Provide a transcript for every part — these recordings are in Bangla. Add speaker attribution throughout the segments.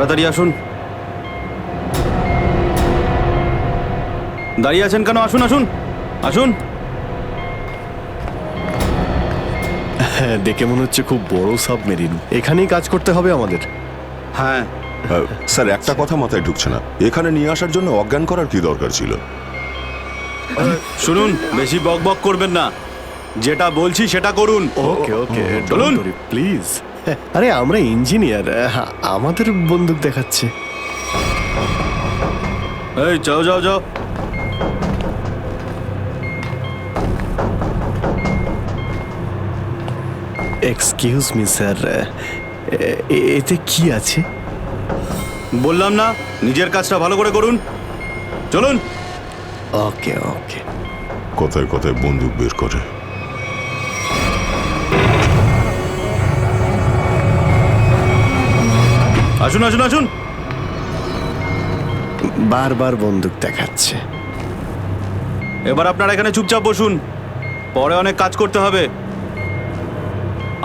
Speaker 1: তাড়াতাড়ি আসুন। দাঁড়িয়ে আছেন কেন? আসুন আসুন আসুন।
Speaker 2: হ্যাঁ, দেখে মনে হচ্ছে খুব বড় সাবমেরিন। এখানেই কাজ করতে হবে আমাদের।
Speaker 1: হ্যাঁ
Speaker 3: স্যার, একটা কথা মাথায় ঢুকছে না, এখানে নিয়ে আসার জন্য অজ্ঞান করার কি দরকার ছিল?
Speaker 1: শুনুন, বেশি বক বক করবেন না, যেটা বলছি সেটা করুন।
Speaker 2: ওকে ওকে,
Speaker 1: চলুন
Speaker 2: প্লিজ। আরে আমরা ইঞ্জিনিয়ার, আমাদের বন্দুক দেখাচ্ছে।
Speaker 1: এই যাও যাও যাও।
Speaker 2: এক্সকিউজ মি স্যার, এতে কি আছে?
Speaker 1: বললাম না, নিজের কাজটা ভালো করে করুন। চলুন।
Speaker 2: ওকে ওকে।
Speaker 3: কথায় কথায় বন্দুক বের করে।
Speaker 1: আসুন আসুন আসুন।
Speaker 2: বারবার বন্দুক দেখাচ্ছে।
Speaker 1: এবার আপনারা এখানে চুপচাপ বসুন, পরে অনেক কাজ করতে হবে।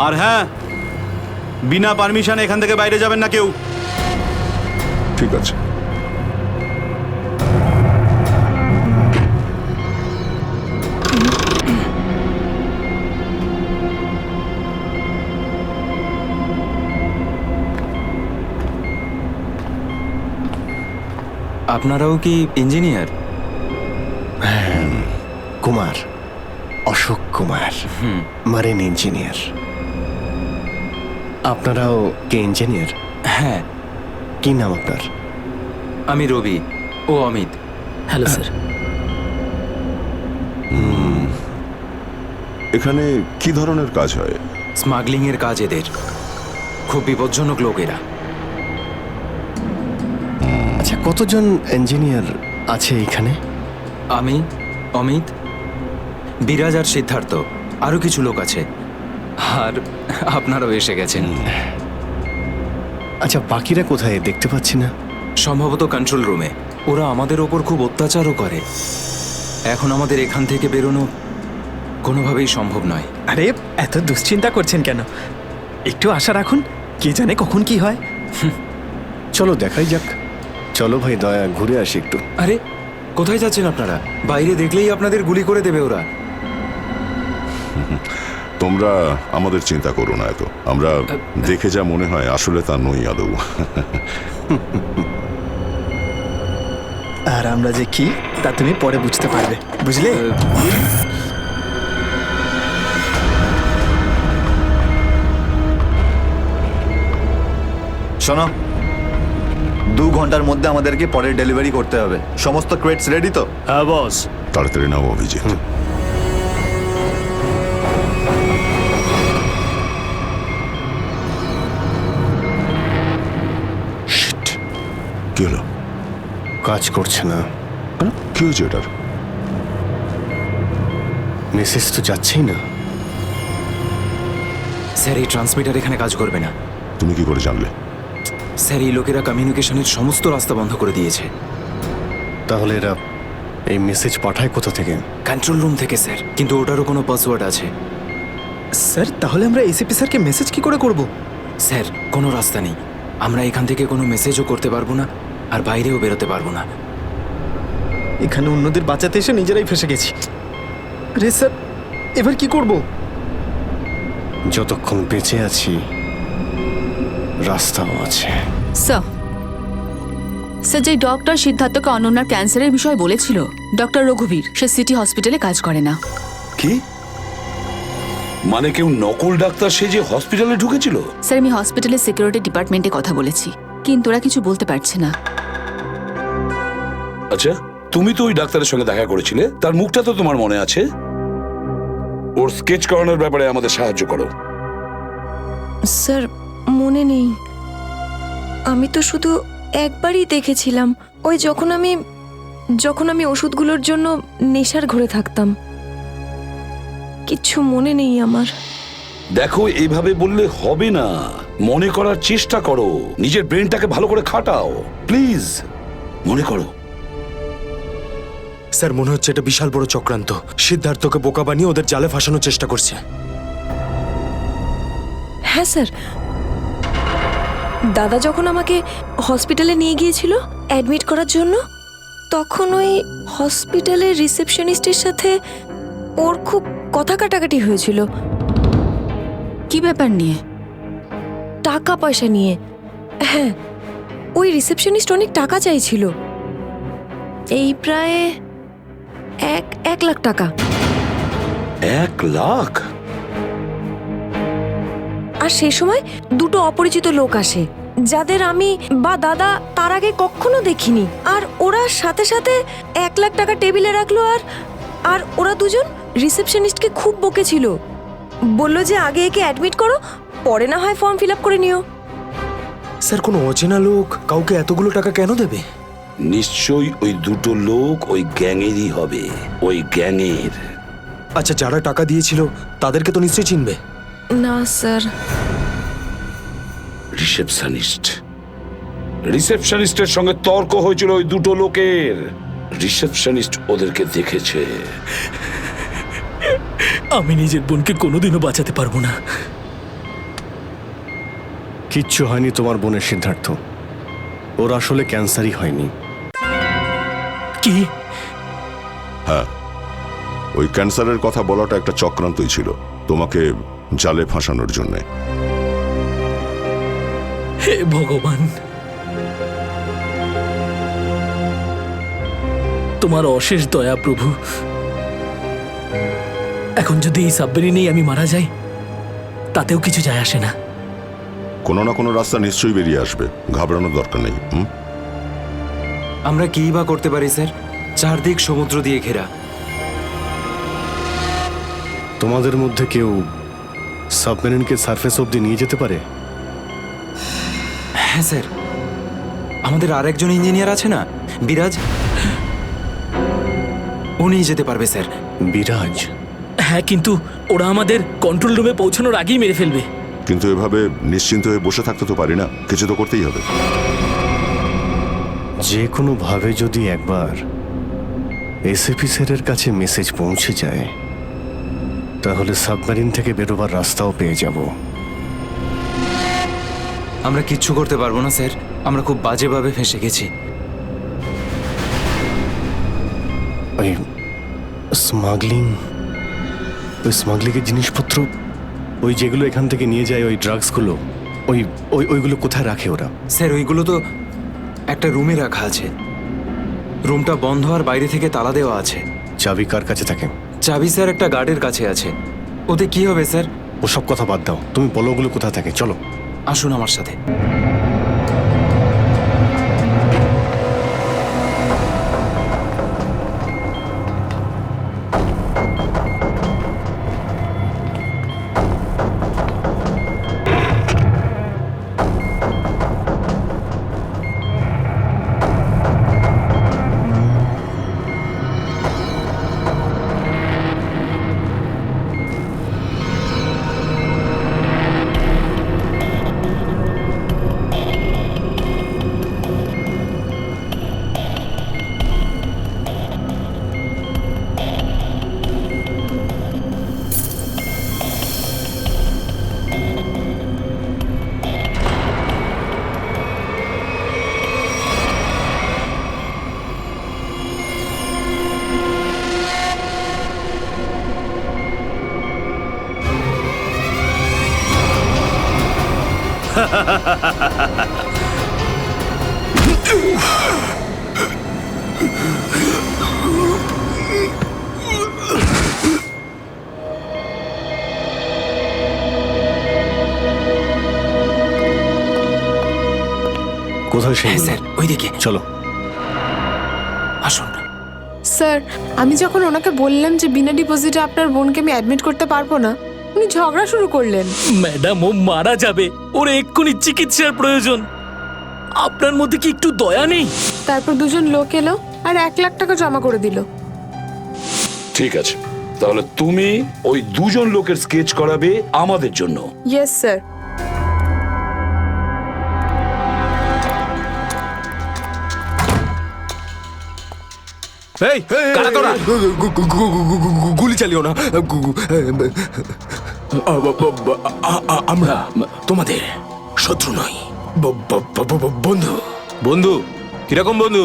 Speaker 1: আর হ্যাঁ, বিনা পারমিশনে এখান থেকে বাইরে যাবেন না কেউ।
Speaker 3: ঠিক আছে।
Speaker 4: আপনারাও কি engineer?
Speaker 2: Kumar, Ashok Kumar, marine engineer. আপনারাও কি ইঞ্জিনিয়ার?
Speaker 4: হ্যাঁ,
Speaker 2: কি নাম আপনার?
Speaker 4: আমি রবি, ও অমিত।
Speaker 5: Hello sir.
Speaker 3: এখানে কি ধরনের কাজ হয়?
Speaker 4: স্মাগলিং এর কাজ এদের। খুব বিপজ্জনক লোক এরা।
Speaker 2: আচ্ছা, কতজন ইঞ্জিনিয়ার আছে এখানে?
Speaker 4: আমি, অমিত, বিরাজ আর সিদ্ধার্থ, আরো কিছু লোক আছে। আর আপনারাও এসে গেছেন।
Speaker 2: আচ্ছা, বাকিরা কোথায় দেখতে পাচ্ছি না?
Speaker 4: সম্ভবত কন্ট্রোল রুমে। ওরা আমাদের ওপর খুব অত্যাচারও করে। এখন আমাদের এখান থেকে বেরোনো কোনোভাবেই সম্ভব নয়।
Speaker 5: আরে এত দুশ্চিন্তা করছেন কেন? একটু আশা রাখুন, কে জানে কখন কি হয়।
Speaker 2: চলো দেখাই যাক। চলো ভাই, দয়া ঘুরে আসি একটু।
Speaker 4: আরে কোথায় যাচ্ছেন আপনারা? বাইরে দেখলেই আপনাদের গুলি করে দেবে ওরা।
Speaker 3: তোমরা আমাদের চিন্তা করো না এত, আমরা দেখে যা মনে হয় আসলে তা নই আদৌ।
Speaker 5: আর আমরা যে কি তা তুমি পরে বুঝতে পারবে, বুঝলে?
Speaker 6: শোনো, 2 ঘন্টার মধ্যে আমাদেরকে পরের ডেলিভারি করতে হবে। সমস্ত ক্রেটস রেডি তো?
Speaker 2: হ্যাঁ বস।
Speaker 3: তাড়াতাড়ি নাও অভিজিৎ। কি হলো?
Speaker 2: কাজ করছে না।
Speaker 3: কি হয়েছে এটার?
Speaker 2: মেসেজ তো যাচ্ছেই না।
Speaker 4: স্যার, এই ট্রান্সমিটার এখানে কাজ করবে না।
Speaker 3: তুমি কি করে জানলে?
Speaker 4: স্যার, এই লোকেরা কমিউনিকেশনের সমস্ত রাস্তা বন্ধ করে দিয়েছে।
Speaker 2: তাহলে এরা এই মেসেজ পাঠায় কোথা থেকে?
Speaker 4: কন্ট্রোল রুম থেকে স্যার, কিন্তু ওটারও কোনো পাসওয়ার্ড আছে।
Speaker 5: স্যার, তাহলে আমরা এসিপি স্যারকে মেসেজ কি করে করব?
Speaker 4: স্যার, কোনো রাস্তা নেই। আমরা এখান থেকে কোনো মেসেজও করতে পারবো না, আর বাইরেও বেরোতে পারবো না।
Speaker 5: এখানে অন্যদের বাঁচাতে এসে নিজেরাই ফেসে গেছি। আরে স্যার, এবার কি করব?
Speaker 2: যতক্ষণ বেঁচে আছি রাস্তাও আছে।
Speaker 7: স্যার, স্যার, যে ডক্টর সিদ্ধার্থকে অনন্যার ক্যান্সারের বিষয়ে বলেছিল, ডক্টর রঘুবীর, সে সিটি হসপিটালে কাজ করে না।
Speaker 8: কি মানে? কেউ নকল ডাক্তার সেজে হসপিটালে ঢুকেছিল?
Speaker 7: স্যার, আমি হসপিটালের সিকিউরিটি ডিপার্টমেন্টে কথা বলেছি, কিন্তু ওরা কিছু বলতে পারছে না।
Speaker 8: আচ্ছা, তুমি তো ওই ডাক্তারের সঙ্গে দেখা করেছিলে, তার মুখটা তো তোমার মনে আছে। ওর স্কেচ করানোর ব্যাপারে আমাদের সাহায্য করো।
Speaker 9: স্যার, মনে নেই। আমি তো শুধু একবারই দেখেছিলাম, ওই যখন আমি ওষুধগুলোর জন্য নেশার ঘরে থাকতাম। কিচ্ছু মনে নেই আমার।
Speaker 8: দেখো, এইভাবে বললে হবে না। মনে করার চেষ্টা করো, নিজের ব্রেনটাকে ভালো করে খাটাও প্লিজ। মনে করো।
Speaker 10: স্যার, মনে হচ্ছে এটা বিশাল বড় চক্রান্ত। সিদ্ধার্থকে বোকা বানিয়ে ওদের জালে ফাঁসানোর চেষ্টা করছে।
Speaker 9: হ্যাঁ স্যার, দাদা যখন আমাকে হসপিটালে নিয়ে গিয়েছিল অ্যাডমিট করার জন্য, তখন ওই হসপিটালের রিসেপশনিস্টের সাথে ওর খুব কথা কাটাকাটি হয়েছিল
Speaker 7: কি ব্যাপার নিয়ে?
Speaker 9: টাকা পয়সা নিয়ে। হ্যাঁ, ওই রিসেপশনিস্ট অনেক টাকা চাইছিল, এই প্রায় 1 লাখ টাকা।
Speaker 8: 1 লাখ?
Speaker 9: আর সেই সময় দুটো অপরিচিত লোক আসে, যাদের আমি বা দাদা তার আগে কখনো দেখিনি। আর ওরা সাথে সাথে 1 লাখ টাকা টেবিলে রাখলো। আর ওরা দুজন রিসেপশনিস্টকে খুব বকেছিল, বলল যে আগে একে অ্যাডমিট করো, পরে না হয় ফর্ম ফিল আপ করে নিও।
Speaker 10: স্যার, কোনো অচেনা লোক কাউকে এতগুলো টাকা কেন দেবে?
Speaker 8: নিশ্চয়ই ওই দুটো লোক ওই গ্যাংয়েরই হবে, ওই গ্যাংয়ের।
Speaker 10: আচ্ছা, যারা টাকা দিয়েছিল তাদেরকে তো নিশ্চয়ই চিনবে।
Speaker 9: না স্যার।
Speaker 8: রিসেপশনিস্টের সঙ্গে তর্ক হয়েছিল ওই দুটো লোকের। রিসেপশনিস্ট ওদেরকে দেখেছে।
Speaker 5: আমি নিজের বোনকে কোনোদিনও বাঁচাতে পারবো না।
Speaker 2: কিচ্ছু হয়নি তোমার বোনের, সিদ্ধার্থ। ওর আসলে ক্যান্সারই হয়নি।
Speaker 5: কি?
Speaker 3: হ্যাঁ, ওই ক্যান্সারের কথা বলাটা একটা চক্রান্তই ছিল, তোমাকে জালে ফাঁসানোর জন্যে।
Speaker 5: হে ভগবান, তোমার অশেষ দয়া প্রভু। এখন যদি এই সাবমেরিনেই আমি মারা যাই, তাতেও কিছু যায় আসে না।
Speaker 3: কোনো না কোনো রাস্তা নিশ্চয়ই বেরিয়ে আসবে, ঘাবড়ানোর দরকার নেই।
Speaker 4: আমরা কি বা করতে পারি স্যার? চারদিক সমুদ্র দিয়ে ঘেরা।
Speaker 2: তোমাদের মধ্যে কেউ সাবমেরিনকে সারফেস অবধি নিয়ে যেতে পারে?
Speaker 4: হ্যাঁ স্যার, আমাদের আরেকজন ইঞ্জিনিয়ার আছে না, বিরাজ, উনি যেতে পারবে স্যার।
Speaker 2: বিরাজ?
Speaker 5: হ্যাঁ, কিন্তু ওরা আমাদের কন্ট্রোল রুমে পৌঁছানোর আগেই মেরে ফেলবে।
Speaker 3: কিন্তু এভাবে নিশ্চিন্ত হয়ে বসে থাকতে তো পারি না, কিছু তো করতেই হবে।
Speaker 2: যে কোনোভাবে যদি একবার এসএপি স্যারের কাছে মেসেজ পৌঁছে যায়, তাহলে সাবমেরিন থেকে বেরোবার রাস্তাও পেয়ে যাব।
Speaker 4: আমরা কিচ্ছু করতে পারবো না স্যার, আমরা খুব বাজেভাবে ফেঁসে গেছি।
Speaker 2: ওই স্মাগলিংয়ের জিনিসপত্র, ওই যেগুলো এখান থেকে নিয়ে যায়, ওই ড্রাগসগুলো, ওইগুলো কোথায় রাখে ওরা?
Speaker 4: স্যার, ওইগুলো তো একটা রুমে রাখা আছে। রুমটা বন্ধ আর বাইরে থেকে তালা দেওয়া আছে।
Speaker 2: চাবি কার কাছে থাকে?
Speaker 4: চাবি স্যার একটা গার্ডের কাছে আছে। ওতে কি হবে স্যার?
Speaker 2: ওসব কথা বাদ দাও, তুমি বলো ওগুলো কোথায় থাকে। চলো,
Speaker 4: আসুন আমার সাথে।
Speaker 2: কোথায় সেই?
Speaker 4: হ্যাঁ স্যার, ওইদিকে
Speaker 2: চলো,
Speaker 4: আসুন।
Speaker 11: স্যার, আমি যখন ওনাকে বললাম যে বিনা ডিপোজিটে আপনার বোনকে আমি অ্যাডমিট করতে পারবো না, উনি ঝগড়া শুরু করলেন।
Speaker 5: ম্যাডাম, ও মারা যাবে, ওর এক্ষুনি চিকিৎসার প্রয়োজন। আপনার মধ্যে কি একটু দয়া নেই?
Speaker 11: তারপর দুজন লোক এলো আর 1 লাখ টাকা জমা করে দিল।
Speaker 8: ঠিক আছে, তাহলে তুমি ওই দুজন লোকের স্কেচ করাবে আমাদের জন্য।
Speaker 11: Yes sir.
Speaker 10: এই, কারা তোরা? গুলি চালিও না। আমরা তোমাদের শত্রু নই। বন্ধু
Speaker 1: বন্ধু কিরকম বন্ধু?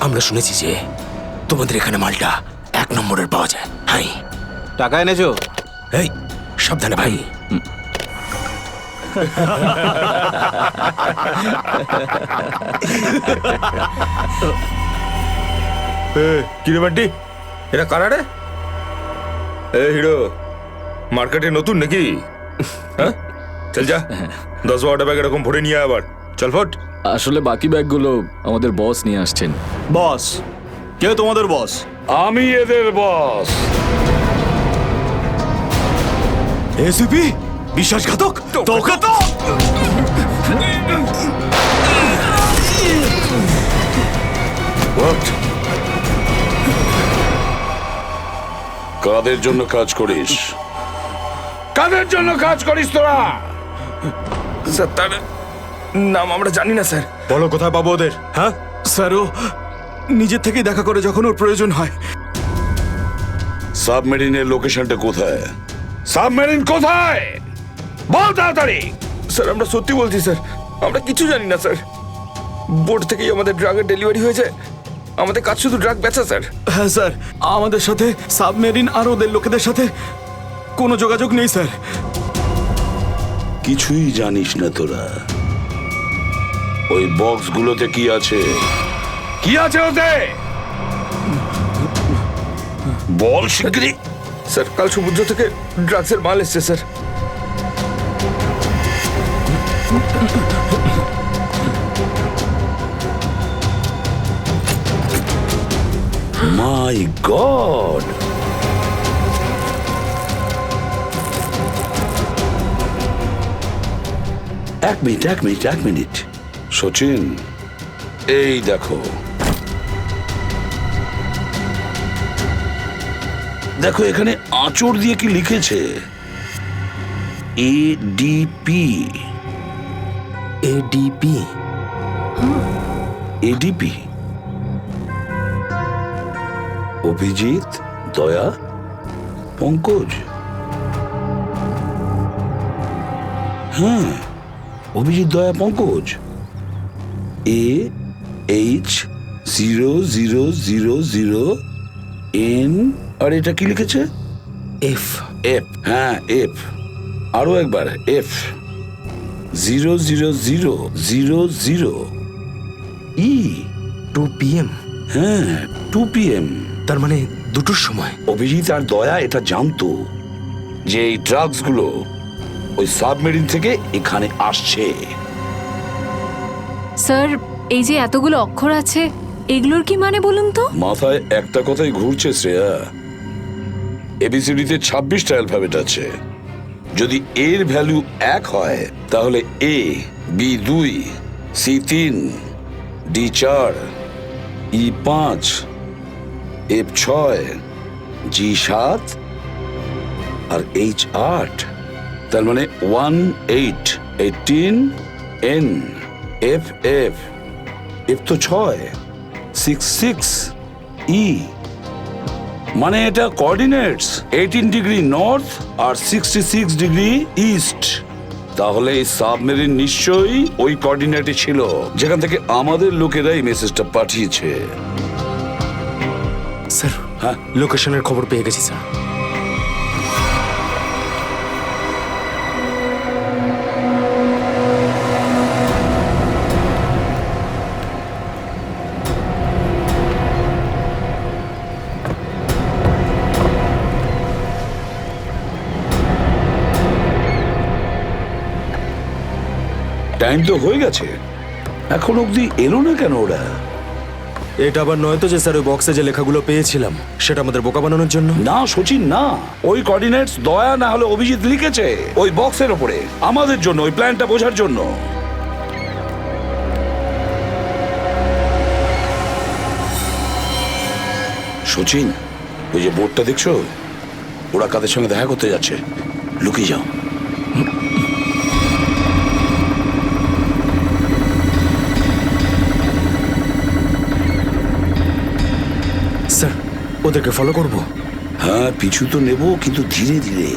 Speaker 10: আমরা শুনেছি যে তোমাদের এখানে মালটা 1 নম্বরের পাওয়া যায়। হাই,
Speaker 1: টাকা এনেছো?
Speaker 10: এই সাবধানে ভাই।
Speaker 12: কিরে বান্টি, এরা কারা রে? এ হিরো, মার্কেটে নতুন নাকি? হ্যাঁ, চল যা 10-12টা ব্যাগ এরকম ভরে নিয়ে আবার চল ফট।
Speaker 13: আসলে বাকি ব্যাগগুলো আমাদের বস নিয়ে আসছেন।
Speaker 1: বস? কে তোমাদের বস?
Speaker 8: আমি এদের বস।
Speaker 1: এসিপি বিশ্বাসঘাতক, তোকে তো
Speaker 8: What? কাদের জন্য কাজ করিস? কাদের জন্য কাজ করিস তোরা?
Speaker 12: স্যার, তার নাম আমরা জানি না স্যার।
Speaker 10: বলো কোথায় পাবো ওদের? হ্যাঁ
Speaker 1: স্যার, ও নিজের থেকেই দেখা করে যখন ওর প্রয়োজন হয়।
Speaker 8: সাবমেরিনের লোকেশনটা কোথায়? সাবমেরিন কোথায়? বল তাড়াতাড়ি।
Speaker 12: স্যার, আমরা সত্যি বলছি স্যার, আমরা কিছু জানি না স্যার। বোট থেকেই আমাদের ড্রাগের ডেলিভারি হয়েছে। আমাদের কাজ শুধু ড্রাগ বেচা স্যার।
Speaker 1: হ্যাঁ স্যার, আমাদের সাথে সাবমেরিন আর ওদের লোকেদের সাথে কোনো যোগাযোগ নেই স্যার।
Speaker 8: কিছুই জানিস না তোরা? ওই বক্সগুলোতে কি আছে? কি আছে ওতে? বল শিগগিরই।
Speaker 12: স্যার, কাল সমুদ্র থেকে ড্রাগসের মাল এসছে স্যার।
Speaker 8: মাই গড! এক মিনিট সচিন, এই দেখো দেখো এখানে আঁচড় দিয়ে কি লিখেছে? এডিপি।
Speaker 10: এডিপি?
Speaker 8: এডিপি অভিজিৎ, দয়া, পঙ্কজ। হ্যাঁ, অভিজিৎ, দয়া, পঙ্কজ। AH0000N, আর এটা কি লিখেছে?
Speaker 10: এফ।
Speaker 8: এফ, হ্যাঁ এফ। আরো একবার এফ। 00000E।
Speaker 10: 2 PM?
Speaker 8: হ্যাঁ, 2 PM।
Speaker 10: তার মানে 2টোর সময়।
Speaker 8: অভিজিৎ আর দয়া এটা জানতো যে এই ড্রাগসগুলো ওই সাবমেরিন থেকে এখানে আসছে।
Speaker 11: স্যার, এই যে এতগুলো অক্ষর আছে, এগুলোর কি মানে বলুন তো?
Speaker 8: মাথায় একটা কথাই ঘুরছে শ্রেয়া। এবিসিডিতে 26টা অ্যালফাবেট আছে। যদি এর ভ্যালু 1 হয় তাহলে A, B 2, C 3, D 4, E 5, F 6, G 7 R H 8। তার মানে 1 8 18 N F F F তো 6 6 6 E। মানে এটা কোঅর্ডিনেটস 18 ডিগ্রি নর্থ আর 66 ডিগ্রি ইস্ট। তাহলে এই সাবমেরিন নিশ্চয়ই ওই কোঅর্ডিনেটে ছিল যেখান থেকে আমাদের লোকেরা এই মেসেজটা পাঠিয়েছে।
Speaker 10: স্যার,
Speaker 8: হ্যাঁ,
Speaker 10: লোকেশনের খবর পেয়ে গেছি স্যার।
Speaker 8: টাইম তো হয়ে গেছে, এখন অবধি এলো না কেন ওরা?
Speaker 10: এটা আবার নয় তো যে স্যার ওই বক্সে যে লেখাগুলো পেয়েছিলাম সেটা আমাদের বোকা বানানোর জন্য?
Speaker 8: না সচিন, না। ওই কোঅর্ডিনেটস দয়া না হলে অভিজিৎ লিখেছে ওই বক্সের ওপরে আমাদের জন্য, ওই প্ল্যানটা বোঝার জন্য। সচিন, ওই যে বোর্ডটা দেখছো, ওরা কাদের সঙ্গে দেখা করতে যাচ্ছে। লুকিয়ে যাও।
Speaker 10: স্যার, ওদেরকে ফলো করব?
Speaker 8: হ্যাঁ, পিছু তো নেব, কিন্তু ধীরে ধীরে।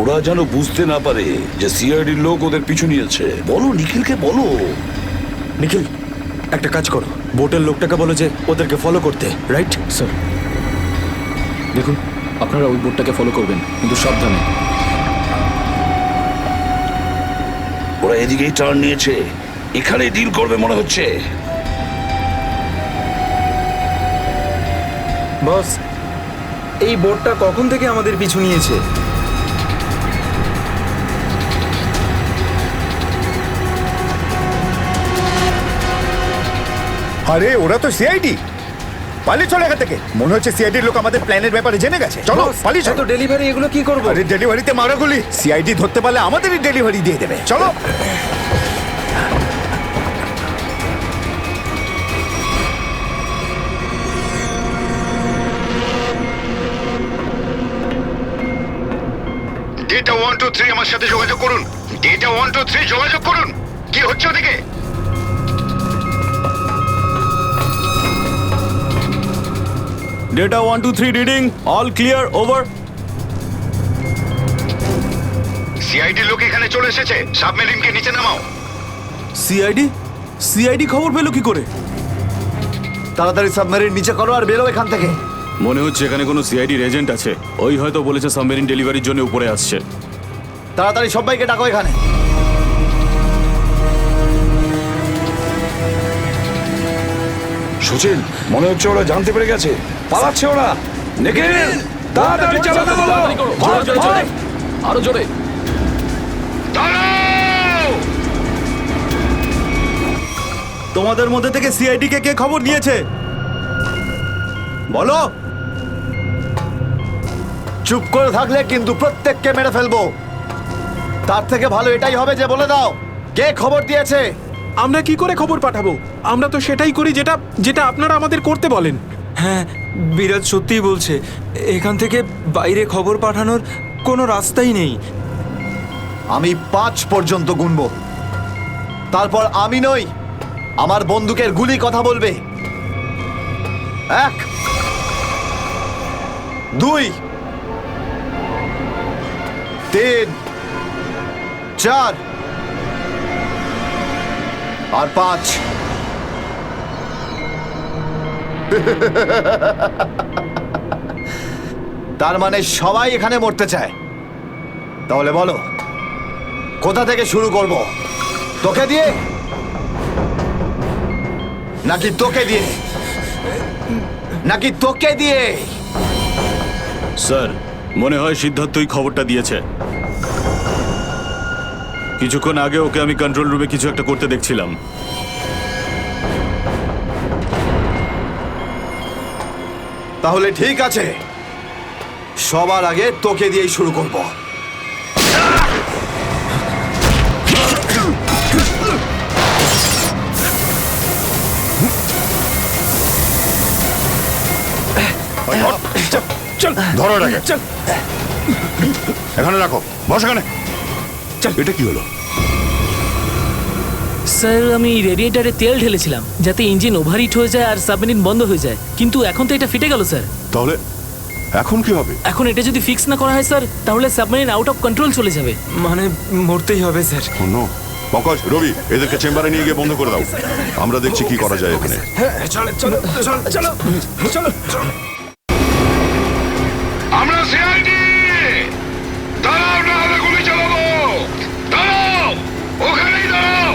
Speaker 8: ওরা যেন বুঝতে না পারে যে সিআইডির লোক ওদের পিছু নিয়েছে। বলো নিখিলকে বলো।
Speaker 10: নিখিল একটা কাজ করো, বোটের লোকটাকে বলো যে ওদেরকে ফলো করতে, রাইট?
Speaker 13: স্যার দেখুন, আপনারা ওই বোটটাকে ফলো করবেন, কিন্তু সাবধানে।
Speaker 8: ওরা এদিকেই টার্ন নিয়েছে, এখানে ডিল করবে মনে হচ্ছে।
Speaker 4: বস, এই বোটটা কখন থেকে আমাদের পিছু নিয়েছে?
Speaker 14: আরে ওরা তো সিআইডি, পালিয়ে চলে এখান থেকে। মনে হচ্ছে সিআইডির লোক আমাদের প্ল্যানের ব্যাপারে জেনে গেছে। চলো পালিয়ে চলো।
Speaker 4: ডেলিভারি এগুলো কি করবো?
Speaker 14: আরে ডেলিভারিতে মারাগুলি, সিআইডি ধরতে পারলে আমাদেরই ডেলিভারি দিয়ে দেবে। চলো।
Speaker 2: ডেটা 123 আমার সাথে যোগাযোগ করুন। ডেটা 123 যোগাযোগ করুন। কি হচ্ছে ওদিকে?
Speaker 1: Data 123 reading, all clear, over.
Speaker 2: CID লোক এখানে চলে এসেছে, সাবমেরিনকে নিচে নামাও।
Speaker 1: সিআইডি খবর পেলো কি করে?
Speaker 6: তাড়াতাড়ি সাবমেরিন নিচে করো আর বেরো এখান থেকে।
Speaker 1: মনে হচ্ছে এখানে কোনো সিআইডির এজেন্ট আছে, ওই হয়তো বলেছে সাবমেরিন ডেলিভারির জন্য উপরে আসছে।
Speaker 6: তাড়াতাড়ি সবাইকে ডাকো এখানে।
Speaker 8: সুচিল, মনে হচ্ছে ওরা জানতে পেরে গেছে, পালাচ্ছে ওরা। নিখিল, তাড়াতাড়ি চালাতে বলো।
Speaker 13: আরো জোরে।
Speaker 1: তোমাদের মধ্যে থেকে সিআইডি কে খবর নিয়েছে বলো।
Speaker 6: চুপ করে থাকলে কিন্তু প্রত্যেককে মেরে ফেলবো। তার থেকে ভালো এটাই হবে যে বলে দাও কে খবর দিয়েছে।
Speaker 10: আমরা কি করে খবর পাঠাবো? আমরা তো সেটাই করি যেটা যেটা আপনারা আমাদের করতে বলেন।
Speaker 4: হ্যাঁ, বিরাজ সত্যিই বলছে, এখান থেকে বাইরে খবর পাঠানোর কোনো রাস্তাই নেই।
Speaker 6: আমি 5 পর্যন্ত গুনবো, তারপর আমি নই, আমার বন্দুকের গুলি কথা বলবে। 1 2 3 4 আর 5। তার মানে সবাই এখানে মরতে চায়। তাহলে বলো কোথা থেকে শুরু করব? তোকে দিয়ে নাকি তোকে দিয়ে? নাকি তোকে দিয়ে?
Speaker 1: স্যার, মনে হয় সিদ্ধার্থই খবরটা দিয়েছে। কিছুক্ষণ আগে ওকে আমি কন্ট্রোল রুমে কিছু একটা করতে দেখছিলাম।
Speaker 6: তাহলে ঠিক আছে, সবার আগে তোকে দিয়েই শুরু করব।
Speaker 3: চল ধরো এটাকে, চল এখানে রাখো, বস এখানে। চল, এটা কি হলো?
Speaker 15: স্যার, আমি রেডিয়েটারে তেল ঢেলেছিলাম যাতে ইঞ্জিন ওভারহিট হয়ে যায় আর সাবমেরিন বন্ধ হয়ে যায়, কিন্তু এখন তো এটা ফেটে গেল স্যার।
Speaker 3: তাহলে এখন কি হবে?
Speaker 15: এখন এটা যদি ফিক্স না করা হয় স্যার, তাহলে সাবমেরিন আউট অফ কন্ট্রোল চলে যাবে।
Speaker 4: মানে মরতেই হবে স্যার।
Speaker 3: নো, পঙ্কজ, রবি, এদেরকে চেম্বারে নিয়ে গিয়ে বন্ধ করে দাও। আমরা দেখছি কি করা যায় এখানে।
Speaker 2: আমরা সিআইডি, দাঁড়াও না হলে গুলি চালাবো। দাঁড়াও, ওখানেই দাঁড়াও।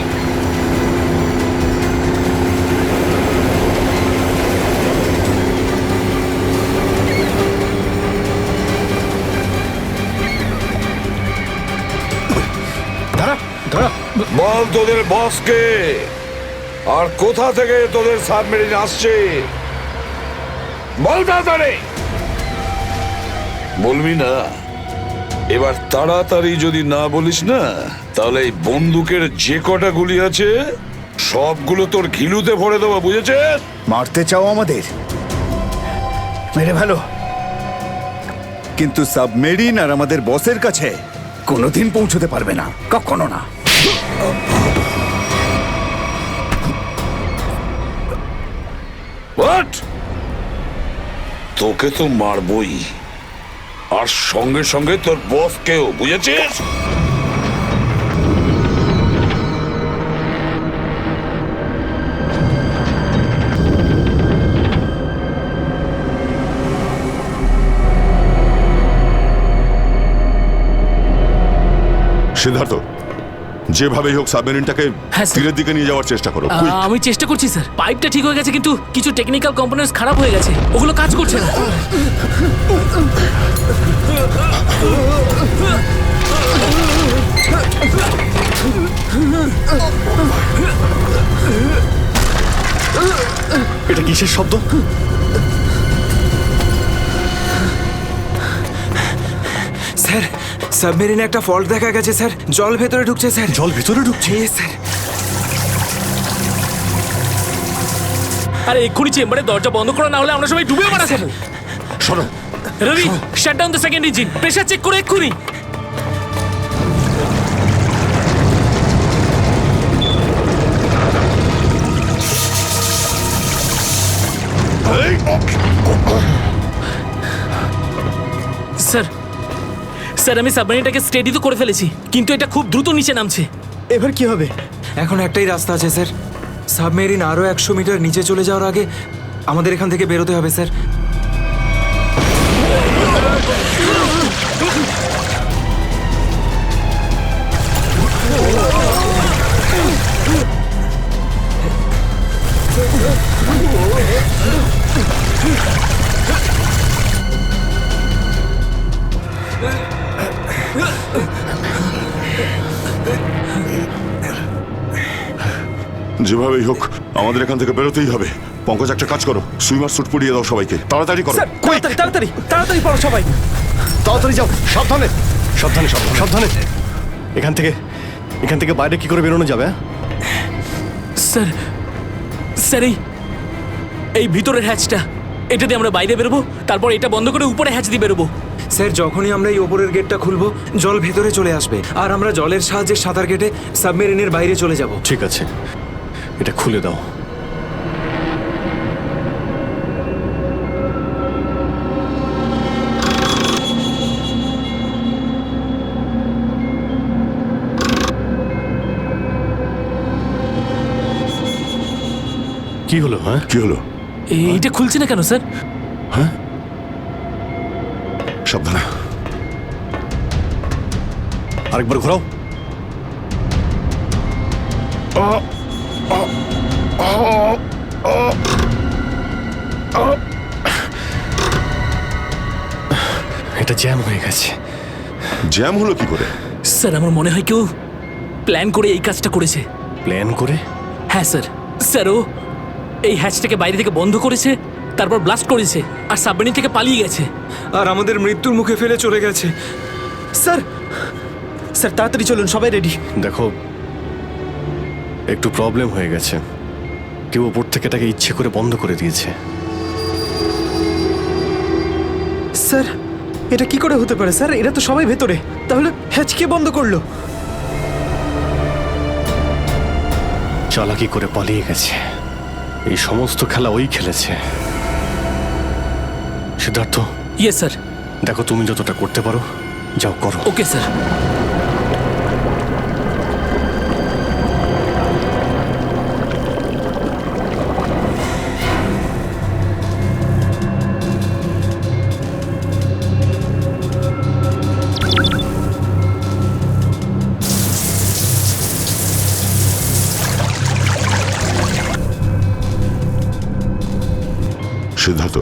Speaker 8: বল তোদের বসকে, আর কোথা থেকে তোদের সাবমেরিন আসছে বল তাড়াতাড়ি। বলবি না? এবার তাড়াতাড়ি যদি না বলিস না, তাহলে এই বন্দুকের যে কটা গুলি আছে সবগুলো তোর ঘিলুতে ভরে দেবো, বুঝেছিস?
Speaker 14: মারতে চাও আমাদের? মেরে ভালো, কিন্তু সাবমেরিন আর আমাদের বসের কাছে কোনোদিন পৌঁছতে পারবে না, কখনো না।
Speaker 8: হোয়াট? তোকে তো মারবই, আর সঙ্গে সঙ্গে তোর বসকেও, বুঝেছিস?
Speaker 3: সিদ্ধার্থ, যেভাবেই হোক সাবমেরিনটাকে তীরের দিকে নিয়ে যাওয়ার চেষ্টা করো। quick!
Speaker 15: আমি চেষ্টা করছি স্যার। পাইপটা ঠিক হয়ে গেছে কিন্তু কিছু টেকনিক্যাল কম্পোনেন্টস খারাপ হয়ে গেছে, ওগুলো কাজ করছে না।
Speaker 2: এটা কিসের শব্দ?
Speaker 4: স্যার, সাবমেরিনে একটা ফল্ট দেখা গেছে স্যার। জল ভেতরে ঢুকছে স্যার।
Speaker 2: জল ভেতরে ঢুকছে?
Speaker 4: স্যার।
Speaker 15: আরে এক্ষুনি চেম্বারে দরজা বন্ধ করা, না হলে আমরা সবাই ডুবে মারা স্যার।
Speaker 3: শোনো
Speaker 15: Ravi, shut down the second engine, pressure check করে এক্ষুনি। স্যার, স্যার আমি সাবমেরিনটাকে স্টেডি তো করে ফেলেছি, কিন্তু এটা খুব দ্রুত নিচে নামছে।
Speaker 5: এবার কি হবে?
Speaker 4: এখন একটাই রাস্তা আছে স্যার। সাবমেরিন আরো 100 মিটার নিচে চলে যাওয়ার আগে আমাদের এখান থেকে বেরোতে হবে স্যার।
Speaker 3: যেভাবেই হোক আমাদের এখান থেকে বেরোতেই হবে। পঙ্কজ, একটা কাজ করো, সুইমার স্যুট পরিয়ে দাও সবাইকে। তাড়াতাড়ি করো।
Speaker 5: তাড়াতাড়ি তাড়াতাড়ি তাড়াতাড়ি পড়ো সবাই।
Speaker 2: তাড়াতাড়ি যাও, সাবধানে সাবধানে সাবধানে সাবধানে। এখান থেকে বাইরে কি করে বেরোনো যাবে?
Speaker 15: স্যার, স্যার এই ভিতরের হ্যাচটা, এটা দিয়ে আমরা বাইরে বেরোবো, তারপর এটা বন্ধ করে উপরে হ্যাচ দিয়ে বেরোবো।
Speaker 4: স্যার, যখনই আমরা এই ওপরের গেটটা খুলবো জল ভেতরে চলে আসবে, আর আমরা জলের সাহায্যে সাঁতার কেটে সাবমেরিনের বাইরে চলে যাব।
Speaker 2: ঠিক আছে, এটা খুলে দাও। কি হলো? হ্যাঁ,
Speaker 3: কি হলো?
Speaker 15: এইটা খুলছে না কেন স্যার?
Speaker 3: হ্যাঁ, সাবধানে।
Speaker 2: আরেকবার ঘোরাও। এটা জ্যাম হয়ে গেছে।
Speaker 3: জ্যাম হলো কি করে?
Speaker 15: স্যার আমার মনে হয় কেউ প্ল্যান করে এই কাজটা করেছে।
Speaker 2: প্ল্যান করে?
Speaker 15: হ্যাঁ স্যার। স্যার ও এই হ্যাচটাকে বাইরে থেকে বন্ধ করেছে, তারপর ব্লাস্ট করেছে আর সাবমেরিন থেকে পালিয়ে গেছে,
Speaker 4: আর আমাদের মৃত্যুর মুখে ফেলে চলে গেছে।
Speaker 5: স্যার, স্যার তাড়াতাড়ি চলুন, সবাই রেডি।
Speaker 2: দেখো, একটু প্রবলেম হয়ে গেছে। কেউ ওপর থেকে এটাকে ইচ্ছে করে বন্ধ করে দিয়েছে।
Speaker 5: স্যার, এটা কি করে হতে পারে স্যার? এরা তো সবাই ভেতরে, তাহলে হ্যাচ কে বন্ধ করলো?
Speaker 2: চালাকি করে পালিয়ে গেছে। এই সমস্ত খেলা ওই খেলেছে। সিদ্ধার্থ।
Speaker 15: Yes sir.
Speaker 2: দেখো, তুমি যতটা করতে পারো যাও করো।
Speaker 15: Okay sir.
Speaker 3: সিদ্ধার্থ,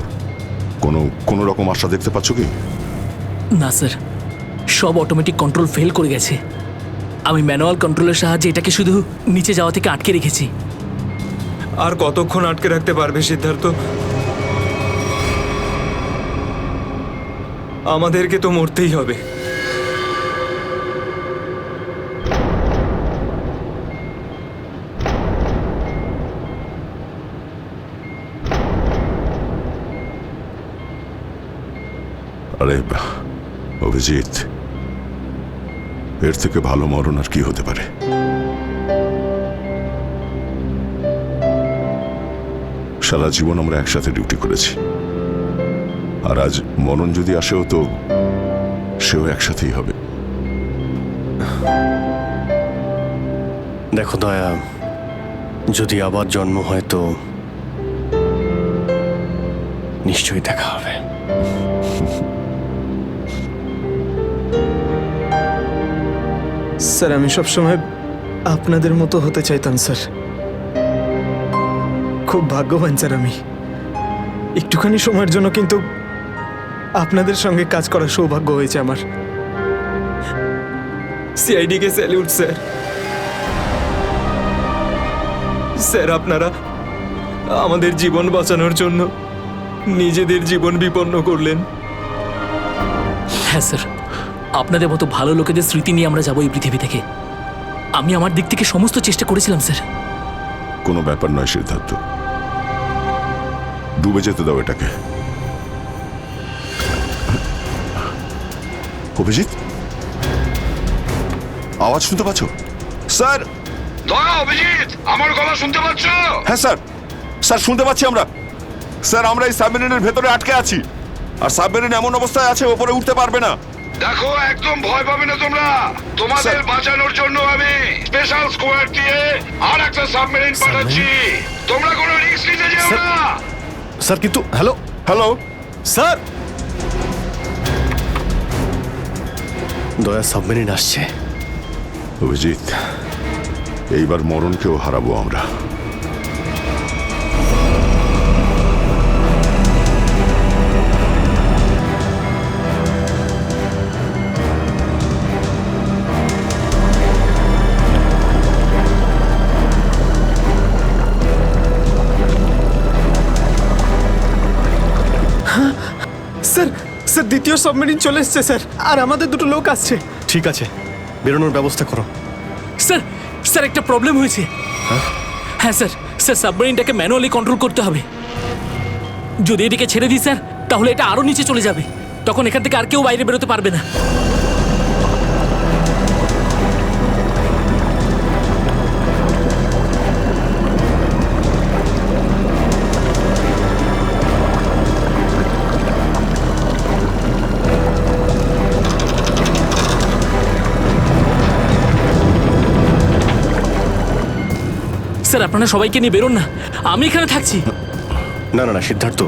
Speaker 3: কোনো রকম আশা দেখতে পাচ্ছ কি?
Speaker 15: না স্যার, সব অটোমেটিক কন্ট্রোল ফেল করে গেছে। আমি ম্যানুয়াল কন্ট্রোলের সাহায্যে এটাকে শুধু নিচে যাওয়া থেকে আটকে রেখেছি।
Speaker 4: আর কতক্ষণ আটকে রাখতে পারবে সিদ্ধার্থ? আমাদেরকে তো মরতেই হবে।
Speaker 3: আরে অভিজিৎ, এর থেকে ভালো মরণ আর কি হতে পারে? সারা জীবন আমরা একসাথে ডিউটি করেছি, আর আজ মরণ যদি আসেও তো সেও একসাথেই হবে।
Speaker 2: দেখো দয়া, যদি আবার জন্ম হয় তো নিশ্চয়ই দেখা হবে।
Speaker 5: স্যার আমি সবসময় আপনাদের মতো হতে চাইতাম স্যার। খুব ভাগ্যবান স্যার আমি, একটুখানি সময়ের জন্য কিন্তু আপনাদের সঙ্গে কাজ করার সৌভাগ্য হয়েছে আমার।
Speaker 10: সিআইডি কে স্যালিউট স্যার। স্যার আপনারা আমাদের জীবন বাঁচানোর জন্য নিজেদের জীবন বিপন্ন করলেন।
Speaker 15: হ্যাঁ স্যার, আপনাদের মতো ভালো লোকেদের স্মৃতি নিয়ে আমরা যাবো এই পৃথিবী থেকে। আমি আমার দিক থেকে সমস্ত চেষ্টা করেছিলাম স্যার।
Speaker 3: কোনো ব্যাপার নয় সিদ্ধার্থ, ডুবে যেতে দাও এটাকে। অভিজিৎ, আওয়াজ শুনতে পাচ্ছ? স্যার,
Speaker 8: দয়া, অভিজিৎ, আমার গলা শুনতে পাচ্ছ?
Speaker 3: হ্যাঁ স্যার, স্যার শুনতে পাচ্ছি আমরা। স্যার আমরা এই সাবমেরিনের ভেতরে আটকে আছি, আর সাবমেরিন এমন অবস্থায় আছে ওপরে উঠতে পারবে না।
Speaker 8: দেখো, একদম ভয় পাবে না তোমরা। তোমাদের বাঁচানোর জন্য আমি স্পেশাল স্কোয়াড দিয়ে আর একটা সাবমেরিন পাঠাচ্ছি। তোমরা কোনো রিস্ক নিতে যেও না।
Speaker 2: স্যার কিন্তু হ্যালো
Speaker 3: হ্যালো
Speaker 2: স্যার, দয়া সাবমেরিন আসছে।
Speaker 3: অভিজিৎ, এইবার মরণকেও হারাবো আমরা।
Speaker 5: স্যার স্যার দ্বিতীয় সাবমেরিন চলে এসছে স্যার, আর আমাদের দুটো লোক আসছে।
Speaker 2: ঠিক আছে, বেরোনোর ব্যবস্থা করো।
Speaker 15: স্যার, স্যার একটা প্রবলেম হয়েছে। হ্যাঁ স্যার, স্যার সাবমেরিনটাকে ম্যানুয়ালি কন্ট্রোল করতে হবে। যদি এটিকে ছেড়ে দিই স্যার, তাহলে এটা আরো নিচে চলে যাবে। তখন এখান থেকে আর কেউ বাইরে বেরোতে পারবে না। স্যার আপনারা সবাইকে নিয়ে বেরোন না, আমি এখানে থাকছি।
Speaker 2: না না না সিদ্ধার্থ,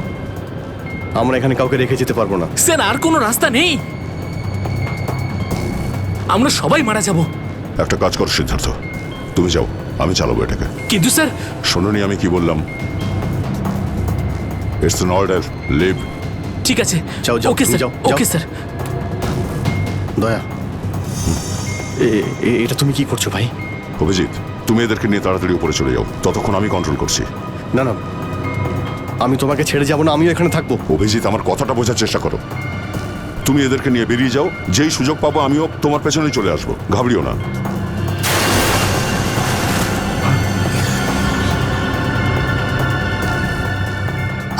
Speaker 2: আমরা এখানে কাউকে রেখে যেতে পারবো না।
Speaker 15: স্যার আর কোনো রাস্তা নেই, আমরা সবাই মারা যাব।
Speaker 3: একটা কাজ করো সিদ্ধার্থ, তুমি যাও, আমি চালাবো এটাকে।
Speaker 15: কিন্তু স্যার,
Speaker 3: শোনোনি আমি কি বললাম? It's an order, leave.
Speaker 15: ঠিক আছে,
Speaker 2: যাও যাও,
Speaker 15: ওকে
Speaker 2: তুমি
Speaker 15: স্যার,
Speaker 2: যাও,
Speaker 15: ওকে
Speaker 2: যাও।
Speaker 15: স্যার।
Speaker 2: দয়া, এটা তুমি কি করছো ভাই?
Speaker 3: অভিজিৎ, তুমি এদেরকে নিয়ে তাড়াতাড়ি উপরে চলে যাও, ততক্ষণ আমি কন্ট্রোল করছি।
Speaker 2: না না, আমি তোমাকে ছেড়ে যাবো না, আমিও এখানে থাকবো।
Speaker 3: অভিজিৎ, আমার কথাটা বোঝার চেষ্টা করো। তুমি এদেরকে নিয়ে বেরিয়ে যাও, যেই সুযোগ পাবো আমিও তোমার পেছনেই চলে আসবো, ঘাবড়িও না।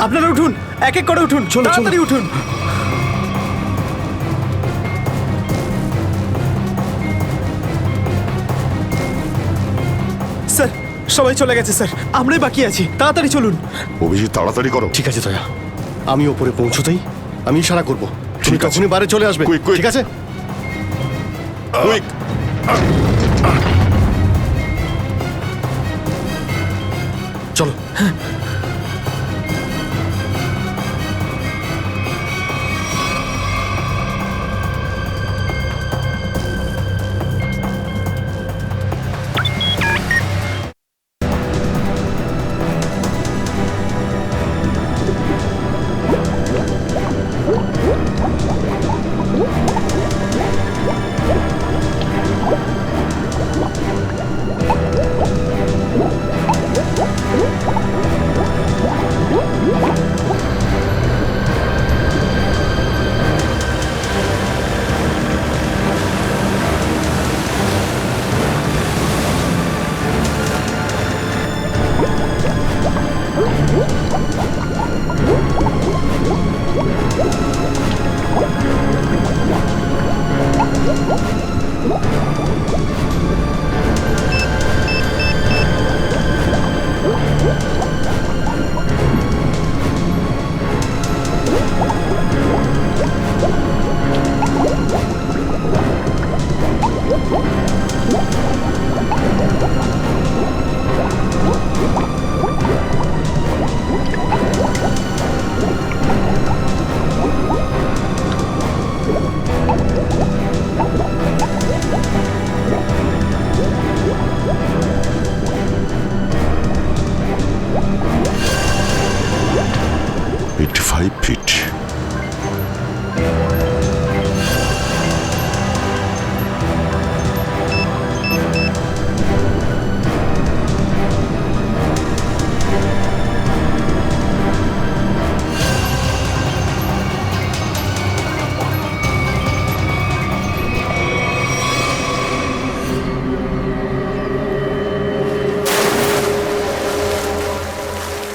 Speaker 5: আপনারা উঠুন, এক এক করে উঠুন, তাড়াতাড়ি উঠুন। স্যার সবাই চলে গেছে স্যার, আমরাই বাকি আছি, তাড়াতাড়ি চলুন।
Speaker 3: অভিজিৎ তাড়াতাড়ি করো।
Speaker 2: ঠিক আছে দয়া, আমি ওপরে পৌঁছতেই আমি ইশারা করবো, তুমি
Speaker 3: ঠিক আছে।
Speaker 2: তখনই বাইরে চলে আসবে।
Speaker 3: Quick, quick.
Speaker 2: ঠিক আছে?
Speaker 3: কুইক।
Speaker 2: চলো।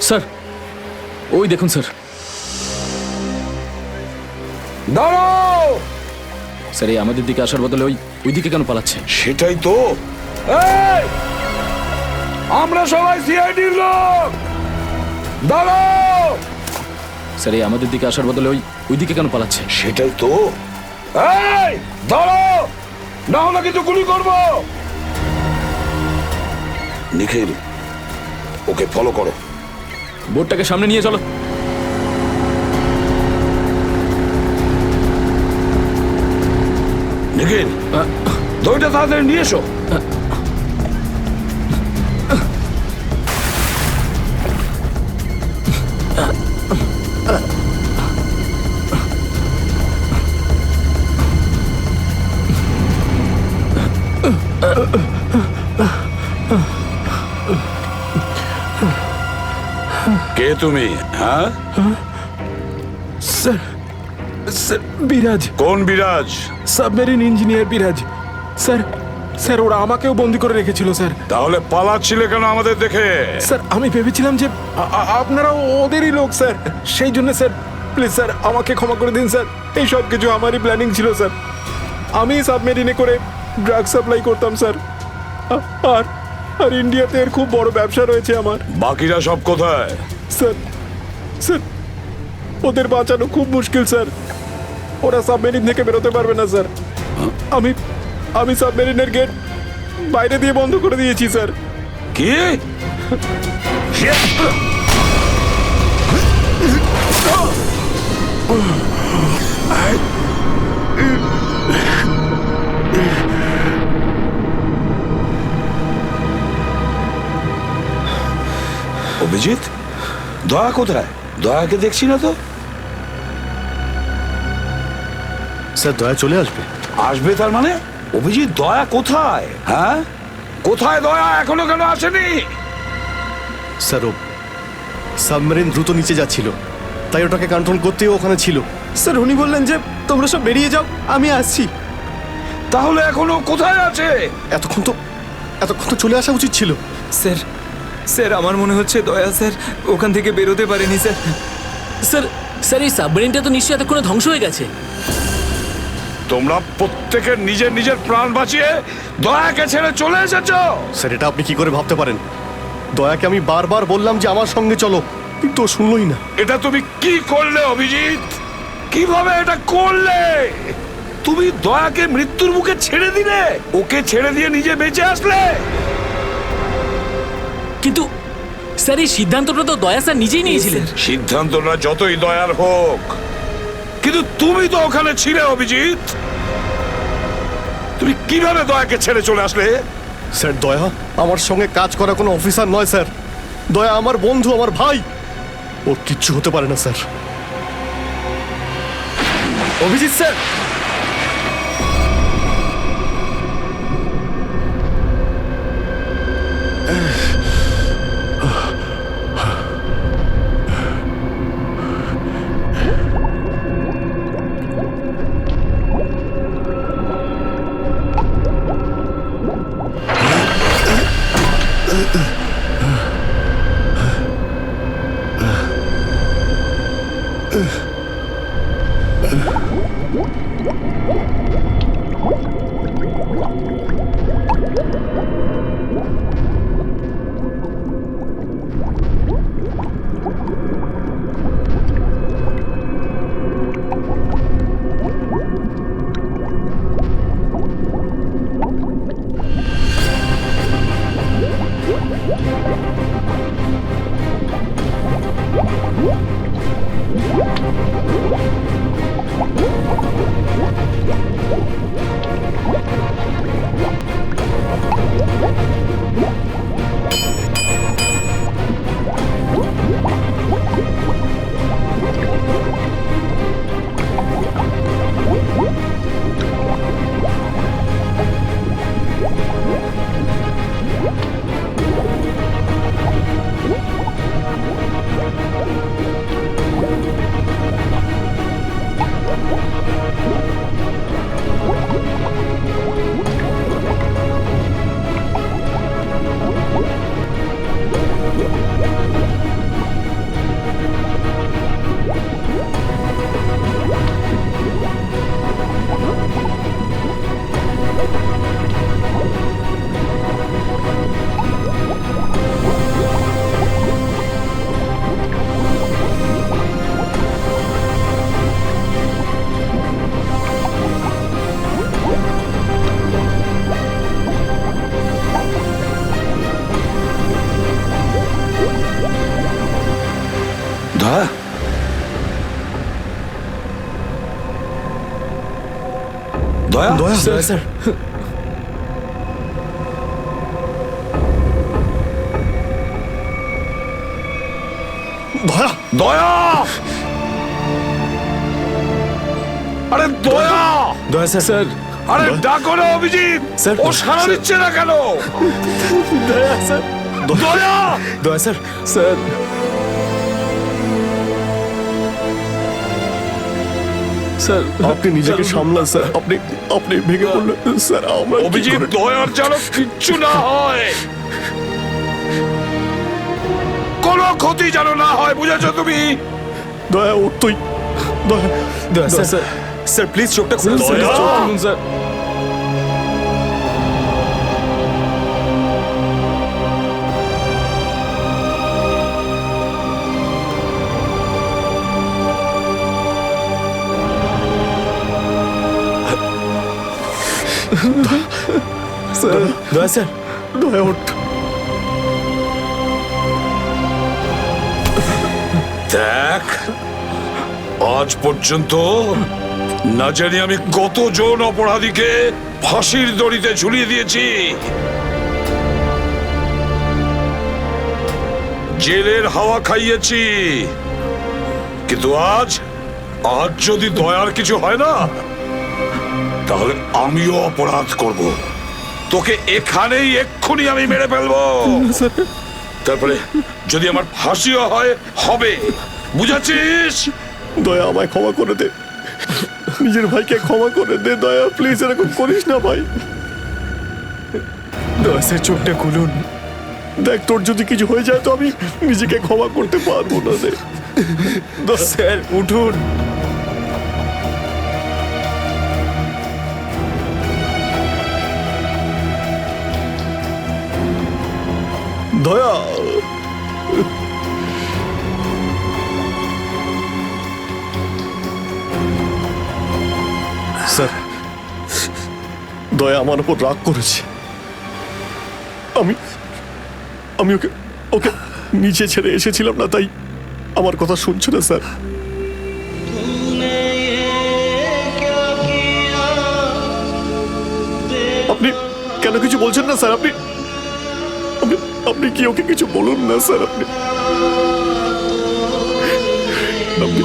Speaker 13: স্যার ওই দেখুন স্যার।
Speaker 8: দাঁড়াও!
Speaker 13: স্যার এই আমাদের দিকে আসার বদলে ওই দিকে কেন পালাচ্ছে?
Speaker 8: সেটাই তো। এই! আমরা সবাই সিআইডির লোক। দাঁড়াও!
Speaker 13: স্যার এই আমাদের দিকে আসার বদলে ওই দিকে কেন পালাচ্ছে?
Speaker 8: সেটাই তো। এই! দাঁড়াও! না হলে কিন্তু গুলি করবো। নিখিল, ওকে ফলো করো।
Speaker 13: বোটটাকে সামনে নিয়ে চলো।
Speaker 8: নিখিল, দইটা তাড়াতাড়ি নিয়ে এসো। কে তুমি? হ্যাঁ
Speaker 10: স্যার, স্যার বিরাজ।
Speaker 8: কোন বিরাজ?
Speaker 10: সাবমেরিন ইঞ্জিনিয়ার বিরাজ। স্যার, স্যার ওরা আমাকেও বন্দি করে রেখেছিল স্যার।
Speaker 8: তাহলে পালাচ্ছিলে কেন আমাদের দেখে?
Speaker 10: স্যার আমি ভেবেছিলাম যে আপনারা ওদেরই লোক স্যার, সেই জন্য স্যার প্লিজ স্যার আমাকে ক্ষমা করে দিন স্যার। এই সব কিছু আমারই প্ল্যানিং ছিল স্যার। আমি সাবমেরিনে করে ড্রাগ সাপ্লাই করতাম স্যার। আর আর ইন্ডিয়াতে এর খুব বড় ব্যবসা রয়েছে আমার।
Speaker 8: বাকিরা সব কোথায়?
Speaker 10: স্যার, স্যার ওদের বাঁচানো খুব মুশকিল স্যার। ওরা সাবমেরিন থেকে বেরোতে পারবে না স্যার। আমি সাবমেরিনের গেট বাইরে দিয়ে বন্ধ করে দিয়েছি স্যার।
Speaker 8: কি? অভিজিৎ, দয়া কোথায়? দয়াকে দেখছি না তো।
Speaker 2: স্যার দয়া চলে আসবে।
Speaker 8: আসবে তার মানে? অভিজিৎ, দয়া কোথায়? হ্যাঁ, কোথায় দয়া? এখনো কেন আসেনি?
Speaker 2: স্যার ও সাবমেরিন দ্রুত নিচে যাচ্ছিল, তাই ওটাকে কন্ট্রোল করতেও ওখানে ছিল।
Speaker 5: স্যার উনি বললেন যে তোমরা সব বেরিয়ে যাও, আমি আসছি।
Speaker 8: তাহলে এখনো কোথায় আছে?
Speaker 2: এতক্ষণ তো চলে আসা উচিত ছিল।
Speaker 5: স্যার, স্যার আমার মনে হচ্ছে দয়া স্যার ওখান থেকে বেরোতে পারেনি স্যার।
Speaker 15: স্যার স্যার এই সাবমেরিনটা তো নিশ্চয়ই এতক্ষণে ধ্বংস হয়ে গেছে।
Speaker 8: তোমরা প্রত্যেকে নিজের নিজের প্রাণ বাঁচিয়ে দয়াকে ছেড়ে চলে এসেছো।
Speaker 2: স্যার এটা আপনি কি করে ভাবতে পারেন? দয়াকে আমি বারবার বললাম যে আমার সঙ্গে চলো, কিন্তু ও শুনলই না।
Speaker 8: এটা তুমি কি করলে অভিজিৎ? কিভাবে এটা করলে? তুমি দয়াকে মৃত্যুর মুখে ছেড়ে দিলে, ওকে ছেড়ে দিয়ে নিজে বেঁচে আসলে।
Speaker 15: কিন্তু স্যার এই সিদ্ধান্তটা তো দয়া স্যার নিজেই নিয়েছিলেন।
Speaker 8: সিদ্ধান্তটা যতই দয়ার হোক, কিন্তু তুমি তো ওখানে ছিলে অভিজিৎ। তুমি কিভাবে দয়াকে ছেড়ে চলে আসলে?
Speaker 2: স্যার দয়া আমার সঙ্গে কাজ করা কোনো অফিসার নয় স্যার। দয়া আমার বন্ধু, আমার ভাই। ওর কিচ্ছু হতে পারে না স্যার।
Speaker 5: অভিজিৎ স্যার,
Speaker 8: দয়া
Speaker 5: স্যার
Speaker 2: দয়া
Speaker 8: দয়া আরে দয়া
Speaker 5: দয়া স্যার
Speaker 8: আরে ডাকো না অভিজিৎ
Speaker 5: স্যার,
Speaker 8: ও সাড়া দিচ্ছে না কেন?
Speaker 5: দয়া স্যার
Speaker 8: দয়া
Speaker 5: দয়া স্যার স্যার স্যার
Speaker 2: আপনি নিজেকে সামলান স্যার। আপনি আপনি ভেঙে পড়লেন স্যার। আমরা কি
Speaker 8: অভিজিৎ
Speaker 2: করে-
Speaker 8: দয়ার যেন কিচ্ছু না হয়, কোনো ক্ষতি যেন না হয়, বুঝেছো তুমি?
Speaker 2: দয়া ওর তুই দয়া
Speaker 5: দয়া স্যার স্যার স্যার প্লিজ চোখটা খুলুন স্যার
Speaker 8: দয়া!
Speaker 5: চোখ খুলুন স্যার স্যার দয়া স্যার
Speaker 2: দয়া ওঠ।
Speaker 8: দেখ, আজ পর্যন্ত না জানি আমি কতজন অপরাধীকে ফাঁসির দড়িতে ঝুলিয়ে দিয়েছি, জেলের হাওয়া খাইয়েছি, কিন্তু আজ যদি দয়ার কিছু হয় না, তাহলে আমিও অপরাধ করব। তোকে এখানেই এক্ষুনি আমি মেরে ফেলবো। তারপরে যদি আমার ফাঁসিও হয়, হবে, বুঝেছিস?
Speaker 2: দয়া আমায় ক্ষমা করে দে, নিজের ভাইকে ক্ষমা করে দে। দয়া প্লিজ এরকম করিস না ভাই।
Speaker 5: দয়া স্যার চোখটা খুলুন।
Speaker 2: দেখ তোর যদি কিছু হয়ে যায় তো আমি নিজেকে ক্ষমা করতে পারবো না রে।
Speaker 5: স্যার উঠুন।
Speaker 2: দয়া স্যার, দয়া আমার উপর রাগ করেছে। আমি আমি ওকে ওকে নিচে ছেড়ে এসেছিলাম না, তাই আমার কথা শুনছে না স্যার। আপনি কেন কিছু বলছেন না স্যার? আপনি আপনি আপনি কি ওকে কিছু বলুন না স্যার। আপনি আপনি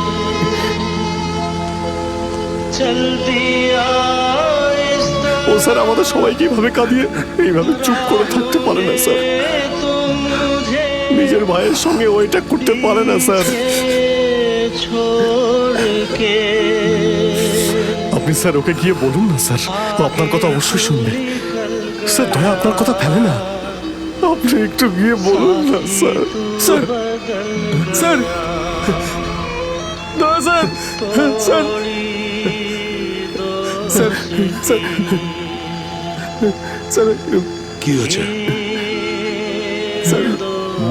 Speaker 2: ও স্যার আমাদের সবাইকে এইভাবে কাঁদিয়ে এইভাবে চুপ করে থাকতে পারে না স্যার। নিজের ভাইয়ের সঙ্গে ও এটা করতে পারে না স্যার। আপনি স্যার ওকে গিয়ে বলুন না স্যার, ও আপনার কথা অবশ্যই শুনবে স্যার। দয়া আপনার কথা ফেলে না, আপনি একটু গিয়ে বলুন না স্যার।
Speaker 5: স্যার স্যার দয়া sir sir sir sir sir
Speaker 8: কি হয়েছে
Speaker 5: স্যার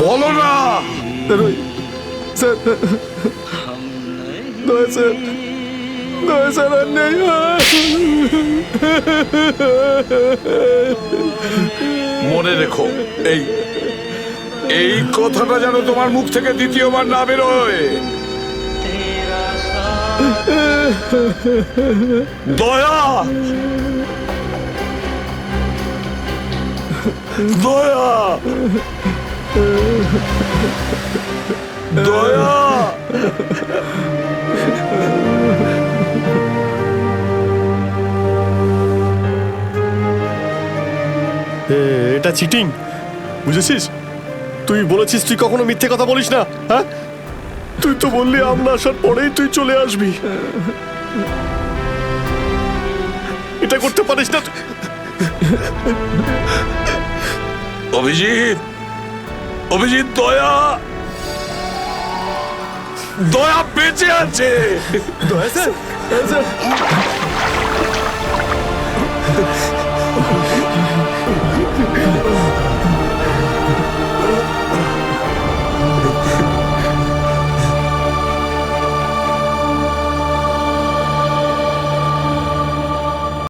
Speaker 8: বলো না।
Speaker 5: স্যার দয়া স্যার দয়া স্যার আর নেই।
Speaker 8: মনে রেখো, এই এই কথাটা যেন তোমার মুখ থেকে দ্বিতীয়বার না বেরোয়। দয়া দয়া দয়া
Speaker 2: এটা চিটিং, বুঝেছিস? তুই বলেছিস তুই কখনো মিথ্যে কথা বলিস না। হ্যাঁ, তুই তো বললি আমরা আসার পরেই তুই চলে আসবি। এটা করতে পারিস না।
Speaker 8: অভিজিৎ, অভিজিৎ, দয়া দয়া বেঁচে আছে।
Speaker 5: দয়া স্যার